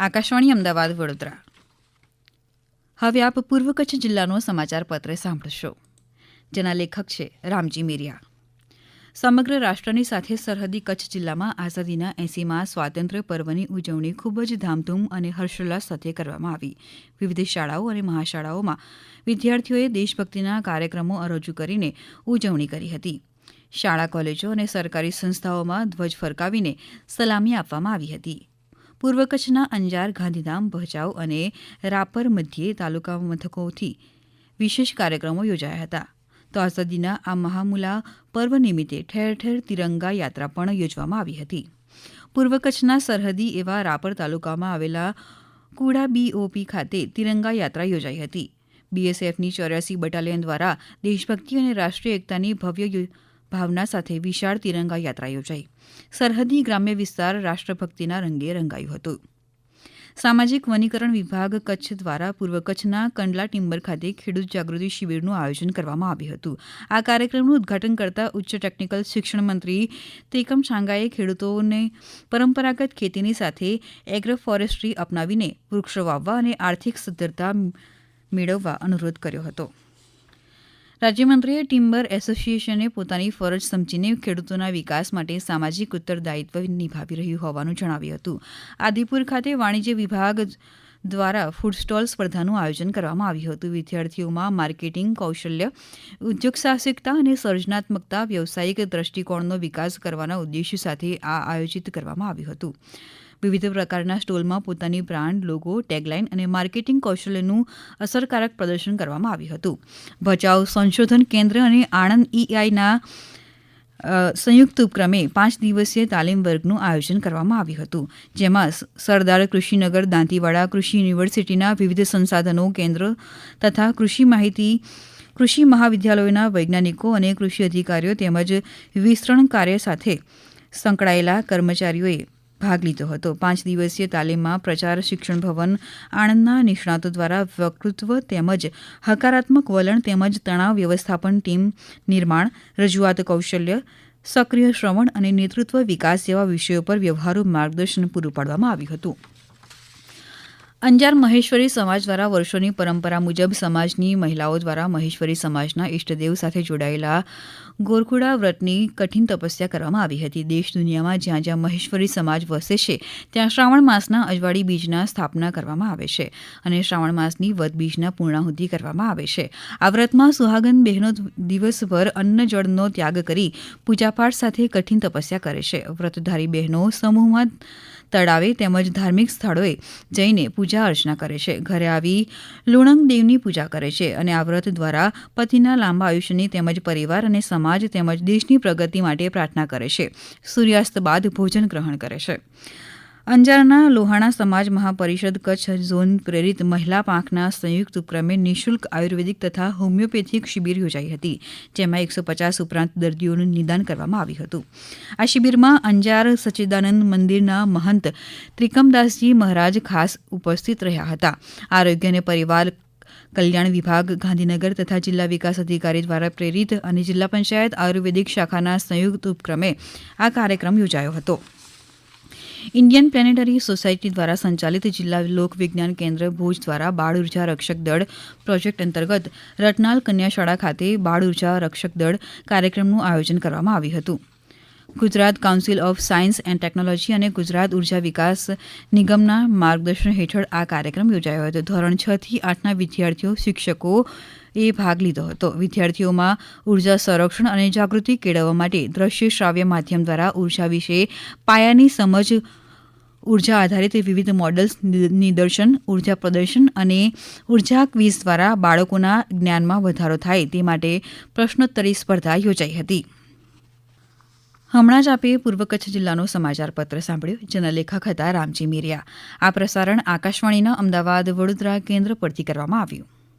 આકાશવાણી અમદાવાદ વડોદરા. હવે આપ પૂર્વ કચ્છ જિલ્લાનો સમાચાર પત્ર સાંભળશો, જેના લેખક છે રામજી મેરિયા. સમગ્ર રાષ્ટ્રની સાથે સરહદી કચ્છ જિલ્લામાં આઝાદીના 80મા સ્વાતંત્ર્ય પર્વની ઉજવણી ખૂબ જ ધામધૂમ અને હર્ષોલ્લાસ સાથે કરવામાં આવી. વિવિધ શાળાઓ અને મહાશાળાઓમાં વિદ્યાર્થીઓએ દેશભક્તિના કાર્યક્રમો રજૂ કરીને ઉજવણી કરી હતી. શાળા, કોલેજો અને સરકારી સંસ્થાઓમાં ધ્વજ ફરકાવીને સલામી આપવામાં આવી હતી. પૂર્વ કચ્છના અંજાર, ગાંધીધામ, ભચાઉ અને રાપર મધ્યે તાલુકા મથકોથી વિશેષ કાર્યક્રમો યોજાયા હતા. તો આઝાદીના આ મહામુલા પર્વ નિમિત્તે ઠેર ઠેર તિરંગા યાત્રા પણ યોજવામાં આવી હતી. પૂર્વ કચ્છના સરહદી એવા રાપર તાલુકામાં આવેલા કુડા BOP ખાતે તિરંગા યાત્રા યોજાઈ હતી. BSFની 84 બટાલિયન દ્વારા દેશભક્તિ અને રાષ્ટ્રીય એકતાની ભવ્ય ભાવના સાથે વિશાળ તિરંગા યાત્રા યોજાઈ. સરહદી ગ્રામ્ય વિસ્તાર રાષ્ટ્રભક્તિના રંગે રંગાયું હતું. સામાજિક વનીકરણ વિભાગ કચ્છ દ્વારા પૂર્વ કચ્છના કંડલા ટિમ્બર ખાતે ખેડૂત જાગૃતિ શિબિરનું આયોજન કરવામાં આવ્યું હતું. આ કાર્યક્રમનું ઉદઘાટન કરતા ઉચ્ચ ટેકનિકલ શિક્ષણ મંત્રી ત્રિકમ છાંગાએ ખેડૂતોને પરંપરાગત ખેતીની સાથે એગ્રો ફોરેસ્ટ્રી અપનાવીને વૃક્ષો વાવવા અને આર્થિક સદ્ધરતા મેળવવા અનુરોધ કર્યો હતો. રાજ્યમંત્રીએ ટિમ્બર એસોસિએશને પોતાની ફરજ સમજીને ખેડૂતોના વિકાસ માટે સામાજિક ઉત્તરદાયિત્વ નિભાવી રહ્યું હોવાનું જણાવ્યું હતું. આદિપુર ખાતે વાણિજ્ય વિભાગ દ્વારા ફૂડ સ્ટોલ સ્પર્ધાનું આયોજન કરવામાં આવ્યું હતું. વિદ્યાર્થીઓમાં માર્કેટિંગ કૌશલ્ય, ઉદ્યોગ સાહસિકતા અને સર્જનાત્મકતા, વ્યવસાયિક દ્રષ્ટિકોણનો વિકાસ કરવાના ઉદ્દેશ્ય સાથે આ આયોજિત કરવામાં આવ્યું હતું. વિવિધ પ્રકારના સ્ટોલમાં પોતાની બ્રાન્ડ, લોગો, ટેગલાઇન અને માર્કેટિંગ કૌશલ્યનું અસરકારક પ્રદર્શન કરવામાં આવ્યું હતું. ભચાઉ સંશોધન કેન્દ્ર અને આણંદ EIના સંયુક્ત ઉપક્રમે 5 દિવસીય તાલીમ વર્ગનું આયોજન કરવામાં આવ્યું હતું. જેમાં સરદાર કૃષિનગર, દાંતીવાડા કૃષિ યુનિવર્સિટીના વિવિધ સંસાધનો કેન્દ્રો તથા કૃષિ મહાવિદ્યાલયોના વૈજ્ઞાનિકો અને કૃષિ અધિકારીઓ તેમજ વિસ્તરણ કાર્ય સાથે સંકળાયેલા કર્મચારીઓએ ભાગ લીધો હતો. 5 દિવસીય તાલીમમાં પ્રચાર શિક્ષણ ભવન આણંદના નિષ્ણાતો દ્વારા વક્તૃત્વ તેમજ હકારાત્મક વલણ તેમજ તણાવ વ્યવસ્થાપન, ટીમ નિર્માણ, રજૂઆત કૌશલ્ય, સક્રિય શ્રવણ અને નેતૃત્વ વિકાસ જેવા વિષયો પર વ્યવહારુ માર્ગદર્શન પૂરું પાડવામાં આવ્યું હતું. અંજાર મહેશ્વરી સમાજ દ્વારા વર્ષોની પરંપરા મુજબ સમાજની મહિલાઓ દ્વારા મહેશ્વરી સમાજના ઇષ્ટદેવ સાથે જોડાયેલા ગોરખુડા વ્રતની કઠિન તપસ્યા કરવામાં આવી હતી. દેશ દુનિયામાં જ્યાં જ્યાં મહેશ્વરી સમાજ વસે છે ત્યાં શ્રાવણ માસના અજવાળી બીજના સ્થાપના કરવામાં આવે છે અને શ્રાવણ માસની વદ બીજના પૂર્ણાહુતિ કરવામાં આવે છે. આ વ્રતમાં સુહાગન બહેનો દિવસભર અન્ન જળનો ત્યાગ કરી પૂજાપાઠ સાથે કઠિન તપસ્યા કરે છે. વ્રતધારી બહેનો સમૂહમાં તળાવે તેમજ ધાર્મિક સ્થળોએ જઈને પૂજા અર્ચના કરે છે. ઘરે આવી લુણંગ દેવની પૂજા કરે છે અને આ વ્રત દ્વારા પતિના લાંબા આયુષ્યની તેમજ પરિવાર અને સમાજ તેમજ દેશની પ્રગતિ માટે પ્રાર્થના કરે છે. સૂર્યાસ્ત બાદ ભોજન ગ્રહણ કરે છે. અંજારના લોહાણા સમાજ મહાપરિષદ કચ્છ ઝોન પ્રેરિત મહિલા પાંખના સંયુક્ત ઉપક્રમે નિઃશુલ્ક આયુર્વેદિક તથા હોમિયોપેથિક શિબિર યોજાઈ હતી. જેમાં 150 ઉપરાંત દર્દીઓનું નિદાન કરવામાં આવ્યું હતું. આ શિબિરમાં અંજાર સચ્ચિદાનંદ મંદિરના મહંત ત્રિકમદાસજી મહારાજ ખાસ ઉપસ્થિત રહ્યા હતા. આરોગ્ય અને પરિવાર કલ્યાણ વિભાગ ગાંધીનગર તથા જિલ્લા વિકાસ અધિકારી દ્વારા પ્રેરિત અને જિલ્લા પંચાયત આયુર્વેદિક શાખાના સંયુક્ત ઉપક્રમે આ કાર્યક્રમ યોજાયો હતો. ઇન્ડિયન પ્લેનેટરી સોસાયટી દ્વારા સંચાલિત જિલ્લા લોક વિજ્ઞાન કેન્દ્ર ભુજ દ્વારા બાળ ઉર્જા રક્ષક દળ પ્રોજેક્ટ અંતર્ગત રટનાલ કન્યા શાળા ખાતે બાળ ઉર્જા રક્ષક દળ કાર્યક્રમનું આયોજન કરવામાં આવ્યું હતું. Gujarat council of science and technology અને ગુજરાત ઉર્જા વિકાસ નિગમના માર્ગદર્શન હેઠળ આ કાર્યક્રમ યોજાયો હતો. ધોરણ 6 થી 8ના વિદ્યાર્થીઓ, શિક્ષકો એ ભાગ લીધો હતો. વિદ્યાર્થીઓમાં ઉર્જા સંરક્ષણ અને જાગૃતિ કેળવવા માટે દ્રશ્ય શ્રાવ્ય માધ્યમ દ્વારા ઉર્જા વિશે પાયાની સમજ, ઉર્જા આધારિત વિવિધ મોડલ્સ નિદર્શન, ઉર્જા પ્રદર્શન અને ઉર્જા ક્વિઝ દ્વારા બાળકોના જ્ઞાનમાં વધારો થાય તે માટે પ્રશ્નોત્તરી સ્પર્ધા યોજાઈ હતી. હમણાં જ આપે પૂર્વ કચ્છ જિલ્લાનો સમાચાર પત્ર સાંભળ્યો, જેના લેખક હતા રામજી મેરિયા. આ પ્રસારણ આકાશવાણીના અમદાવાદ વડોદરા કેન્દ્ર પરથી કરવામાં આવ્યું.